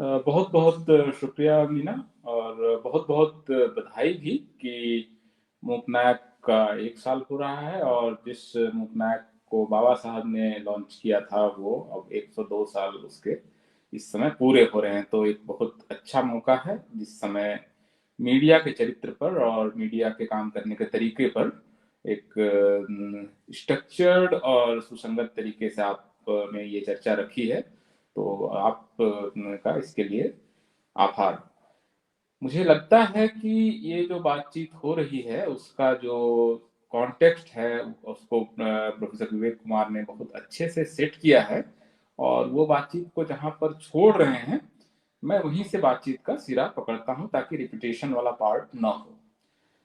बहुत बहुत शुक्रिया मीना, और बहुत बहुत बधाई भी कि मूकनायक का 1 साल हो रहा है, और जिस मूकनायक को बाबा साहब ने लॉन्च किया था वो अब 102 साल उसके इस समय पूरे हो रहे हैं। तो एक बहुत अच्छा मौका है जिस समय मीडिया के चरित्र पर और मीडिया के काम करने के तरीके पर एक स्ट्रक्चर्ड और सुसंगत तरीके से आप ने ये चर्चा रखी है। तो आप का इसके लिए आभार। मुझे लगता है कि ये जो बातचीत हो रही है उसका जो कॉन्टेक्स्ट है उसको प्रोफेसर विवेक कुमार ने बहुत अच्छे से सेट किया है, और वो बातचीत को जहां पर छोड़ रहे हैं मैं वहीं से बातचीत का सिरा पकड़ता हूं ताकि रिपीटेशन वाला पार्ट ना हो।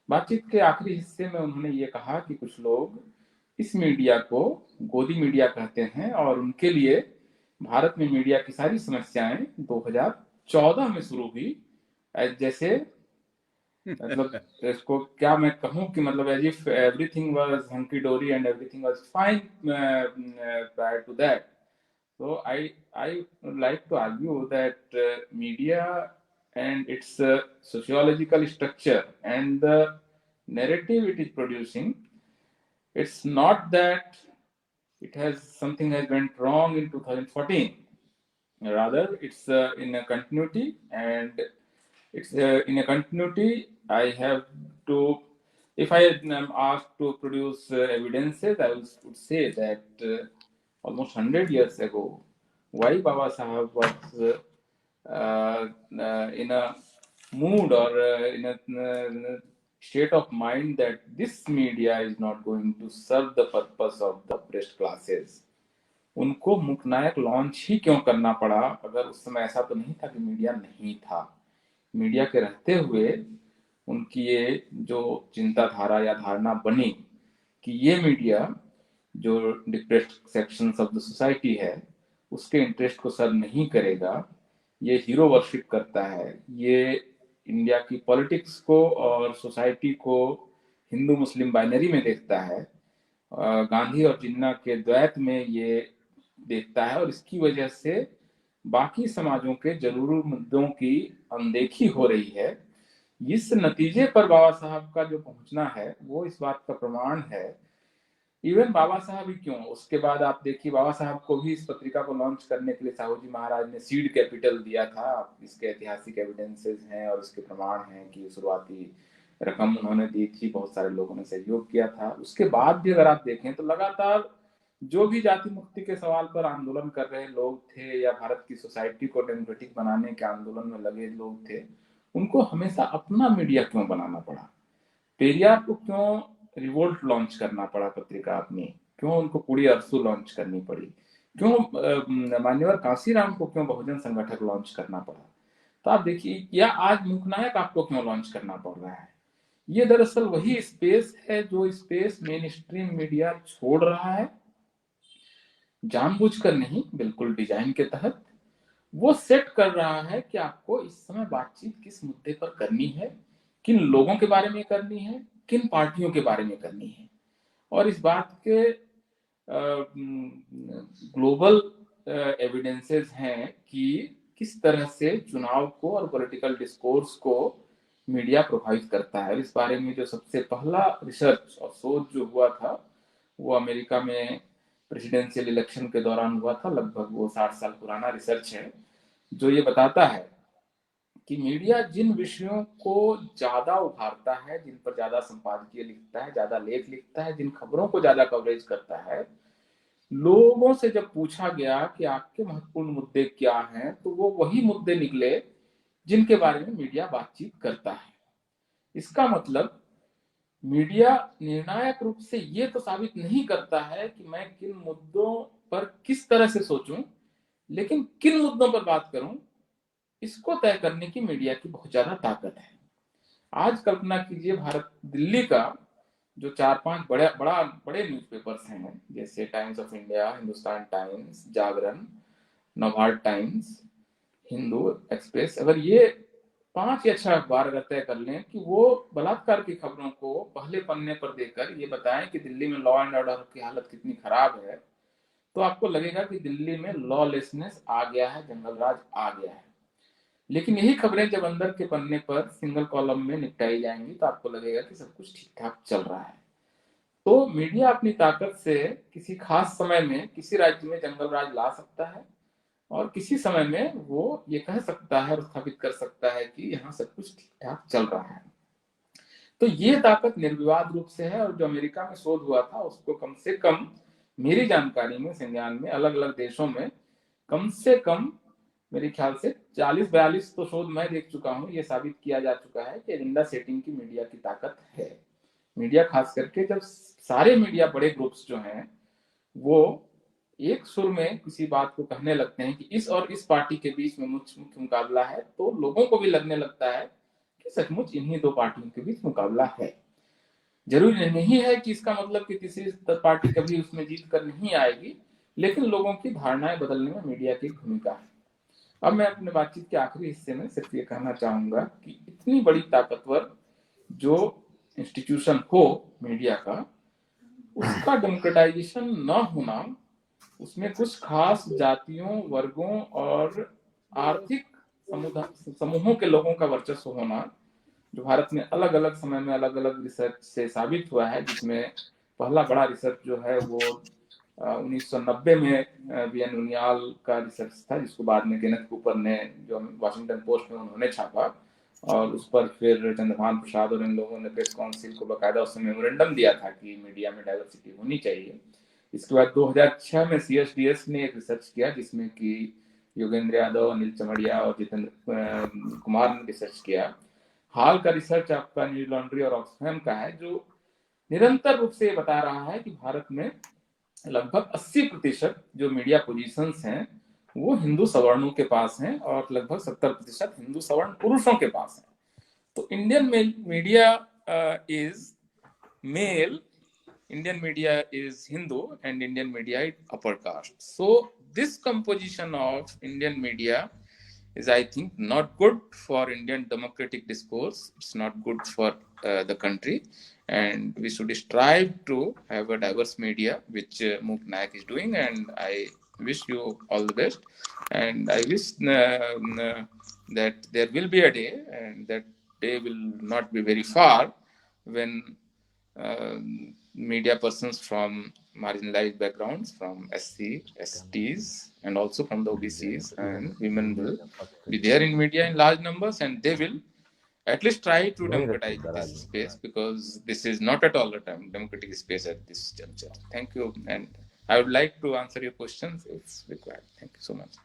बातचीत के आखिरी हिस्से में उन्होंने ये कहा कि कुछ लोग इस मीडिया को गोदी मीडिया कहते हैं, और उनके लिए भारत में मीडिया की सारी समस्याएं 2014 में शुरू हुई। जैसे मतलब इसको क्या मैं कहूं कि मतलब as if everything was hunky dory and everything was fine prior to that. So I would like to argue that media and its sociological structure and the narrative it is producing, it's not that it has something has went wrong in 2014. Rather, it's in a continuity, and it's in a continuity. I have to, if I am asked to produce evidences, I would say that almost 100 years ago, why Baba Sahib was in a mood or in a state of mind that this media is not going to serve the purpose of the oppressed classes. उनको Mooknayak launch ही क्यों करना पड़ा? अगर उस समय ऐसा तो नहीं था कि मीडिया नहीं था। मीडिया के रहते हुए उनकी ये जो चिंताधारा या धारणा बनी कि ये मीडिया जो depressed sections of the society है उसके इंटरेस्ट को सर्व नहीं करेगा, ये हीरो वर्शिप करता है, ये इंडिया की पॉलिटिक्स को और सोसाइटी को हिंदू मुस्लिम बाइनरी में देखता है, गांधी और जिन्ना के द्वैत में ये देखता है, और इसकी वजह से बाकी समाजों के जरूरी मुद्दों की अनदेखी हो रही है। इस नतीजे पर बाबा साहब का जो पहुंचना है वो इस बात का प्रमाण है। इवन बाबा साहब ही क्यों, उसके बाद आप देखिए बाबा साहब को भी इस पत्रिका को लॉन्च करने के लिए साहू जी महाराज ने सीड कैपिटल दिया था। इसके ऐतिहासिक एविडेंसेस हैं और इसके प्रमाण हैं कि शुरुआती रकम उन्होंने दी थी, बहुत सारे लोगों ने सहयोग किया था। उसके बाद भी अगर आप देखें तो लगातार जो भी जाति मुक्ति के सवाल पर आंदोलन कर रहे लोग थे या भारत की सोसाइटी को डेमोक्रेटिक बनाने के आंदोलन में लगे लोग थे, उनको हमेशा अपना मीडिया क्यों बनाना पड़ा? पेरियार को क्यों रिवोल्ट लॉन्च करना पड़ा पत्रिका अपनी? क्यों उनको पूरी अरसू लॉन्च करनी पड़ी? क्यों मान्यवर कांसीराम को क्यों बहुजन संगठक लॉन्च करना पड़ा? तो आप देखिए, या आज मूकनायक आपको क्यों लॉन्च करना पड़ रहा है? ये दरअसल वही स्पेस है जो स्पेस मेन स्ट्रीम मीडिया छोड़ रहा है, जानबूझकर नहीं, बिल्कुल डिजाइन के तहत। वो सेट कर रहा है कि आपको इस समय बातचीत किस मुद्दे पर करनी है, किन लोगों के बारे में करनी है, किन पार्टियों के बारे में करनी है। और इस बात के ग्लोबल एविडेंसेस हैं कि किस तरह से चुनाव को और पॉलिटिकल डिस्कोर्स को मीडिया प्रभावित करता है। इस बारे में जो सबसे पहला रिसर्च और शोध जो हुआ था वो अमेरिका में प्रेसिडेंशियल इलेक्शन के दौरान हुआ था। लगभग वो 60 साल पुराना रिसर्च है जो ये बताता है कि मीडिया जिन विषयों को ज्यादा उभारता है, जिन पर ज्यादा संपादकीय लिखता है, ज्यादा लेख लिखता है, जिन खबरों को ज्यादा कवरेज करता है, लोगों से जब पूछा गया कि आपके महत्वपूर्ण मुद्दे क्या हैं, तो वो वही मुद्दे निकले जिनके बारे में मीडिया बातचीत करता है। इसका मतलब मीडिया निर्णायक रूप से ये तो साबित नहीं करता है कि मैं किन मुद्दों पर किस तरह से सोचूं, लेकिन किन मुद्दों पर बात करूं इसको तय करने की मीडिया की बहुत ज्यादा ताकत है। आज कल्पना कीजिए, भारत दिल्ली का जो 4-5 बड़े न्यूज़पेपर्स हैं, जैसे times of India, Hindustan times, Jagran, Navbharat times, Hindu express, अगर ये 5 या 6 अखबार अगर तय कर लें कि वो बलात्कार की खबरों को पहले पन्ने पर देकर ये बताएं कि दिल्ली में लॉ एंड ऑर्डर की हालत कितनी खराब है, तो आपको लगेगा कि दिल्ली में लॉलेसनेस आ गया है, जंगल राज आ गया है। लेकिन यही खबरें जब अंदर के पन्ने पर सिंगल कॉलम में निपटाई जाएंगी तो आपको लगेगा कि सब कुछ ठीक ठाक चल रहा है। तो मीडिया अपनी ताकत से किसी खास समय में किसी राज्य में जंगल राज ला सकता है और किसी समय में वो ये कह सकता है और स्थापित कर सकता है कि यहाँ सब कुछ ठीक ठाक चल रहा है। तो ये ताकत निर्विवाद रूप से है, और जो अमेरिका में शोध हुआ था उसको कम से कम मेरी जानकारी में, संज्ञान में, अलग अलग देशों में कम से कम मेरे ख्याल से 40-42 तो शोध मैं देख चुका हूँ। ये साबित किया जा चुका है कि एजेंडा सेटिंग की मीडिया की ताकत है। मीडिया खास करके जब सारे मीडिया बड़े ग्रुप्स जो हैं वो एक सुर में किसी बात को कहने लगते हैं कि इस और इस पार्टी के बीच में मुख्य मुकाबला है, तो लोगों को भी लगने लगता है कि सचमुच इन्हीं दो पार्टियों के बीच मुकाबला है। जरूरी नहीं है कि इसका मतलब कि तीसरी पार्टी कभी उसमें जीत कर नहीं आएगी, लेकिन लोगों की धारणाएं बदलने में मीडिया की भूमिका है। अब मैं अपने बातचीत के आखिरी हिस्से में सिर्फ ये कहना चाहूंगा कि इतनी बड़ी ताकतवर जो इंस्टीट्यूशन हो मीडिया का, उसका डेमोक्रेटाइजेशन न होना, उसमें कुछ खास जातियों, वर्गों और आर्थिक समूहों के लोगों का वर्चस्व होना, जो भारत में अलग अलग समय में अलग अलग रिसर्च से साबित हुआ है, जिसमें पहला बड़ा रिसर्च जो है वो 1990 में बी एन उनियाल का रिसर्च था, जिसको बाद में केनेथ कूपर ने, जो वाशिंगटन पोस्ट में उन्होंने छापा, और उस पर फिर चंद्रभान प्रसाद और इन लोगों ने प्रेस काउंसिल को बकायदा उसमें मेमोरेंडम दिया था कि मीडिया में डाइवर्सिटी होनी चाहिए। इसके बाद 2006 में CSDS ने एक रिसर्च किया जिसमें कि योगेंद्र यादव, अनिल चमड़िया और जितेंद्र कुमार ने रिसर्च किया। हाल का रिसर्च आपका न्यूज लॉन्ड्री और ऑक्सफैम का है, जो निरंतर रूप से बता रहा है कि भारत में लगभग 80% जो मीडिया पोजीशंस हैं वो हिंदू सवर्णों के पास हैं और लगभग 70% हिंदू सवर्ण पुरुषों के पास हैं। तो Indian media is male, Indian media is Hindu, and Indian media is upper caste. So this composition of Indian media is, I think, not good for Indian democratic discourse. It's not good for the country, and we should strive to have a diverse media, which Mook Nayak is doing. And I wish you all the best. And I wish that there will be a day, and that day will not be very far, when media persons from marginalized backgrounds, from SC, STs, and also from the OBCs and women will be there in media in large numbers, and they will at least try to democratize this space, because this is not at all a democratic space at this juncture. Thank you, and I would like to answer your questions if required. Thank you so much.